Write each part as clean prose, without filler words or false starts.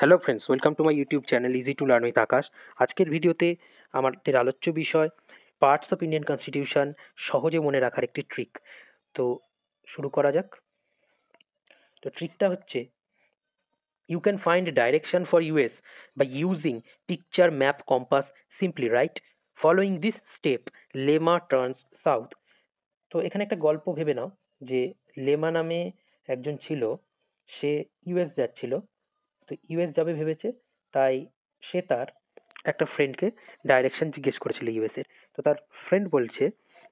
Hello friends, welcome to my YouTube channel easy to learn with Akash. আজকের ভিডিওতে আমাদের আলোচ্য বিষয় পার্টস অফ ইন্ডিয়ান কনস্টিটিউশন সহজে মনে রাখার একটি ট্রিক। তো শুরু করা যাক। তো ট্রিকটা হচ্ছে, you can find direction for US by using picture map compass simply right following this step lemma turns south. তো এখানে একটা গল্প ভেবে নাও যে লেমা নামে একজন ছিল, সে ইউএস যাচ্ছিল। তো ইউএস যাবে ভেবেছে, তাই সে তার একটা ফ্রেন্ডকে ডাইরেকশন জিজ্ঞেস করেছিল ইউএসের। তো তার ফ্রেন্ড বলছে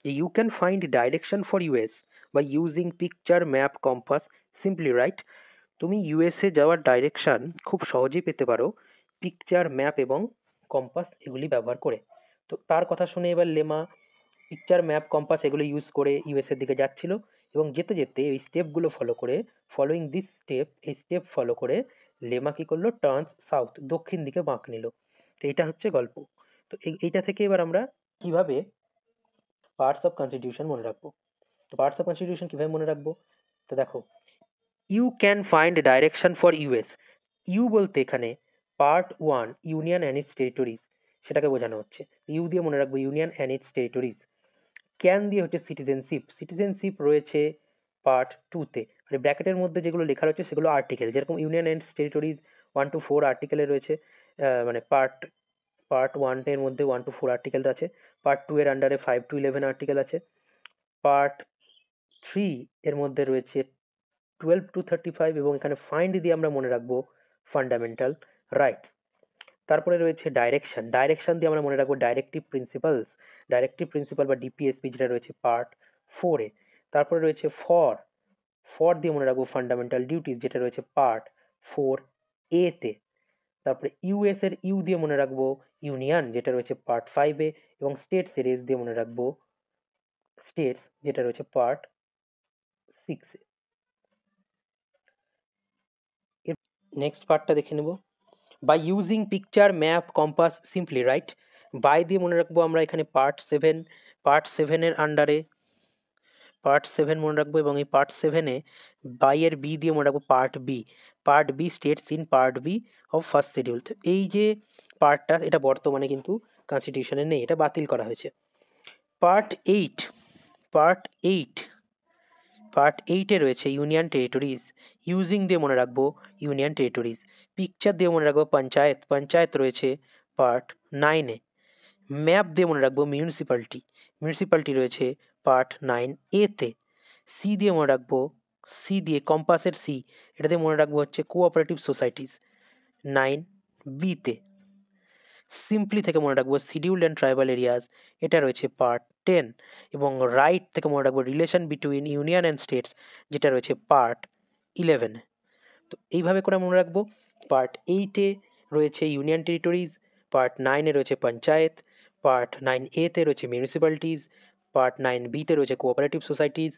যে you can find direction for US by using picture map compass simply right. তুমি ইউএসএ যাওয়ার ডাইরেকশান খুব সহজেই পেতে পারো পিকচার ম্যাপ এবং কম্পাস এগুলি ব্যবহার করে। তো তার কথা শুনে এবার লেমা পিকচার ম্যাপ কম্পাস এগুলো ইউজ করে ইউএসের দিকে যাচ্ছিল, এবং যেতে যেতে এই স্টেপগুলো ফলো করে, ফলোয়িং দিস স্টেপ, এই স্টেপ ফলো করে লেমা কী করলো, টার্নস সাউথ, দক্ষিণ দিকে বাঁক নিল। তো এইটা হচ্ছে গল্প। তো এইটা থেকে এবার আমরা কিভাবে পার্টস অফ কনস্টিটিউশন মনে রাখবো। তো পার্টস অফ কনস্টিটিউশন কীভাবে মনে রাখবো, তো দেখো, you can find direction for US. U বলতে এখানে part 1 union and its territories, সেটাকে বোঝানো হচ্ছে। ইউ দিয়ে মনে রাখবো union and its territories. Can দিয়ে হচ্ছে সিটিজেনশিপ, সিটিজেনশিপ রয়েছে পার্ট 2তে। আর ব্র্যাকেটের মধ্যে যেগুলো লেখা রয়েছে সেগুলো আর্টিকেল, যেরকম ইউনিয়ন অ্যান্ড টেরিটরিজ 1 to 4 আর্টিকেলে রয়েছে। মানে পার্ট পার্ট 1 এর মধ্যে 1 to 4 আর্টিকেল আছে, পার্ট 2 এর আন্ডারে 5 to 11 আর্টিকেল আছে, পার্ট 3 এর মধ্যে রয়েছে 12 to 35, এবং এখানে ফাইন্ড দিয়ে আমরা মনে রাখবো ফান্ডামেন্টাল রাইটস। তারপরে রয়েছে ডাইরেকশন, ডাইরেকশন দিয়ে আমরা মনে রাখবো ডাইরেক্টিভ প্রিন্সিপালস, ডাইরেক্টিভ প্রিন্সিপাল বা ডিপিএসপি, যেটা রয়েছে পার্ট 4-এ। তারপরে রয়েছে ফর, ফর দিয়ে মনে রাখবো ফান্ডামেন্টাল ডিউটিস, যেটা রয়েছে পার্ট 4-এতে। তারপরে ইউএস এর ইউ দিয়ে মনে রাখবো ইউনিয়ন, যেটা রয়েছে পার্ট 5-এ, এবং স্টেটসের এস দিয়ে মনে রাখবো স্টেটস, যেটা রয়েছে পার্ট 6-এ। নেক্সট পার্টটা দেখে নেব। By using picture map compass simply right. By দিয়ে মনে রাখবো আমরা এখানে পার্ট 7, পার্ট 7-এর আন্ডারে পার্ট 7 মনে রাখবো, এবং এই পার্ট 7-এ বাইয়ের বি দিয়ে মনে রাখবো part B, part B states in part B of first schedule. তো এই যে পার্টটা, এটা বর্তমানে কিন্তু কনস্টিটিউশনে নেই, এটা বাতিল করা হয়েছে। পার্ট 8, পার্ট 8, পার্ট 8-এ রয়েছে ইউনিয়ন টেরিটরিজ। ইউজিং দিয়ে মনে রাখবো ইউনিয়ন টেরিটরিজ। পিকচার দিয়ে মনে রাখবো পঞ্চায়েত, পঞ্চায়েত রয়েছে পার্ট 9-এ। ম্যাপ দিয়ে মনে রাখবো মিউনিসিপ্যালিটি, মিউনিসিপ্যালিটি রয়েছে পার্ট 9-এতে। সি দিয়ে মনে রাখবো, সি দিয়ে কম্পাসের সি, এটা দিয়ে মনে রাখবো হচ্ছে কোঅপারেটিভ সোসাইটিস 9-বিতে। সিম্পলি থেকে মনে রাখবো শিডিউল্ড অ্যান্ড ট্রাইবাল এরিয়াস, এটা রয়েছে পার্ট 10। এবং রাইট থেকে মনে রাখবো relation between union and states, যেটা রয়েছে পার্ট 11। তো এইভাবে করে মনে রাখবো। পার্ট 8-এ রয়েছে ইউনিয়ন টেরিটরিজ, পার্ট 9-এ রয়েছে পঞ্চায়েত, পার্ট 9-এতে রয়েছে মিউনিসিপ্যালিটিস, পার্ট 9-বিতে রয়েছে কোঅপারেটিভ সোসাইটিস,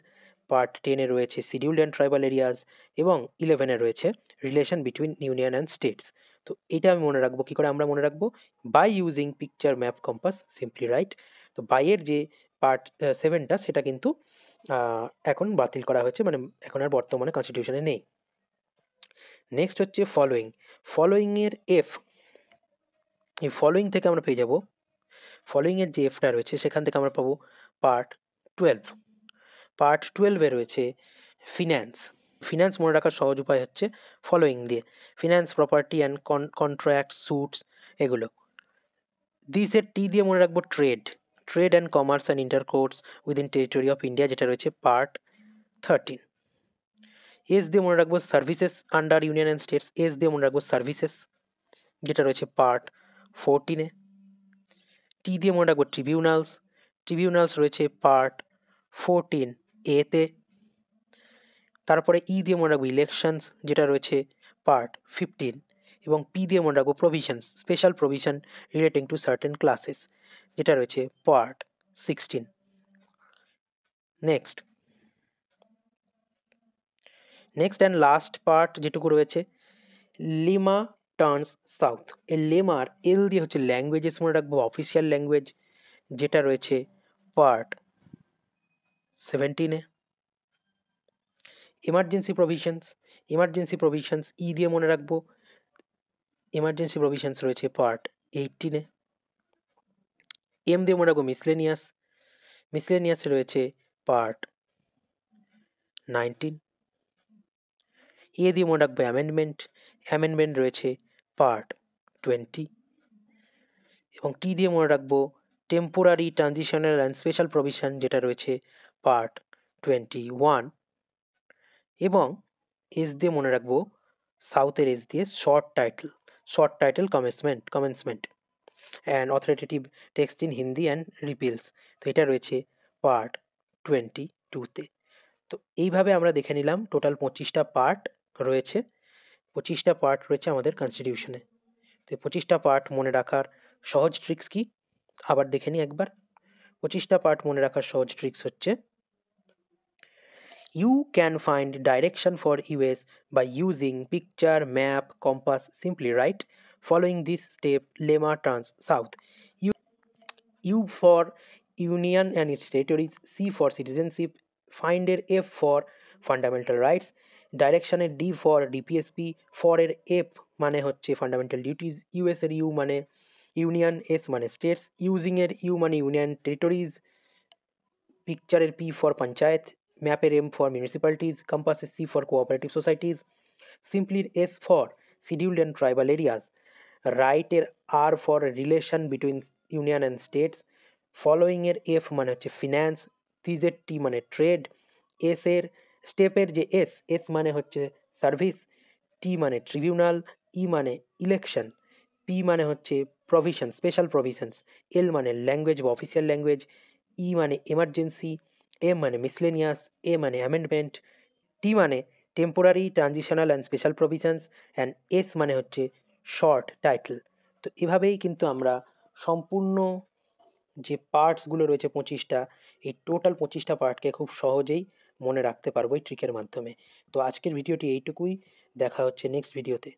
পার্ট 10-এ রয়েছে শিডিউল্ড অ্যান্ড ট্রাইবাল এরিয়াস, এবং 11-এ রয়েছে relation between union and states. তো এটা আমি মনে রাখবো, কী করে আমরা মনে রাখবো, by using picture map compass simply right. তো বাইয়ের যে পার্ট 7টা, সেটা কিন্তু এখন বাতিল করা হয়েছে, মানে এখন আর বর্তমানে কনস্টিটিউশনে নেই। নেক্সট হচ্ছে ফলোয়িং, ফলোয়িংয়ের এফ। এই ফলোয়িং থেকে আমরা পেয়ে যাব, ফলোয়িংয়ের যে এফটা রয়েছে সেখান থেকে আমরা পাবো পার্ট 12। পার্ট 12-এ রয়েছে ফিন্যান্স। ফিন্যান্স মনে রাখার সহজ উপায় হচ্ছে ফলোয়িং দিয়ে, finance, property and contract, suits, এগুলো। দিসের টি দিয়ে মনে রাখবো trade, trade and commerce and intercourse within territory of India, যেটা রয়েছে পার্ট 13। এস দিয়ে মনে রাখবো services under union and states, S দিয়ে মনে রাখবো সার্ভিসেস, যেটা রয়েছে পার্ট 14-এ। টি দিয়ে মনে রাখবো ট্রিবিউনালস, ট্রিবিউনালস রয়েছে পার্ট 14-এতে। তারপরে ই দিয়ে মনে রাখবো ইলেকশনস, যেটা রয়েছে পার্ট 15। এবং পি দিয়ে মনে রাখবো provisions, special provision relating to certain classes, যেটা রয়েছে part 16। Next and last part যেটুকু রয়েছে, লিমা টার্নস সাউথ। এই লেমার এল দিয়ে হচ্ছে ল্যাঙ্গুয়েজেস মনে রাখবো, অফিসিয়াল ল্যাঙ্গুয়েজ, যেটা রয়েছে পার্ট 17-এ। Emergency provisions, emergency provisions E দিয়ে মনে রাখবো এমার্জেন্সি প্রভিশনস রয়েছে পার্ট 18-এ। এম দিয়ে মনে রাখবো মিসলেনিয়াস, মিসলেনিয়াসে রয়েছে পার্ট 19। এ দিয়ে মনে রাখবো অ্যামেন্ডমেন্ট, অ্যামেন্ডমেন্ট রয়েছে পার্ট 20। এবং টি দিয়ে মনে রাখবো temporary transitional and special provision, যেটা রয়েছে পার্ট 21। এবং এস দিয়ে মনে রাখবো সাউথের এস দিয়ে short title commencement and authoritative text in Hindi and repeals. তো এটা রয়েছে পার্ট 22-তে। তো এইভাবে আমরা দেখে নিলাম টোটাল 25টা পার্ট রয়েছে, 25টা পার্ট রয়েছে আমাদের কনস্টিটিউশনে। তো 25টা পার্ট মনে রাখার সহজ ট্রিক্স কি আবার দেখে নিই একবার। 25টা পার্ট মনে রাখার সহজ ট্রিক্স হচ্ছে, you can find direction for US by using picture, map, compass. Simply write following this step, lemma turns south. U for union and its territories, C for citizenship, find এর F for fundamental rights, direction এর D for DPSP, for এর F মানে হচ্ছে fundamental duties, US এর U মানে union, S মানে states, using এর U মানে union territories, পিকচারের পি ফর পঞ্চায়েত, ম্যাপের এম ফর মিউনিসিপ্যালিটিজ, কম্পাসের সি ফর কোঅপারেটিভ সোসাইটিজ, সিম্পলির S for scheduled and tribal areas, রাইটের R for relation between union and states, ফলোয়িংয়ের এফ মানে হচ্ছে ফিন্যান্স, থিজের টি মানে ট্রেড, এর স্টেপের যে এস মানে হচ্ছে সার্ভিস, টি মানে ট্রিবিউনাল, ই মানে ইলেকশন, পি মানে হচ্ছে প্রভিশন স্পেশাল প্রভিশনস, এল মানে ল্যাঙ্গুয়েজ বা অফিসিয়াল ল্যাঙ্গুয়েজ, ই মানে এমার্জেন্সি, এম মানে মিসলেনিয়াস, এ মানে অ্যামেন্ডমেন্ট, টি মানে temporary transitional and special provisions and S মানে হচ্ছে শর্ট টাইটেল। তো এভাবেই কিন্তু আমরা সম্পূর্ণ যে পার্টসগুলো রয়েছে 25টা, এই টোটাল 25টা পার্টকে খুব সহজেই মনে রাখতে পারবো এই ট্রিকের মাধ্যমে। তো আজকের ভিডিওটি এইটুকুই, দেখা হচ্ছে নেক্সট ভিডিওতে।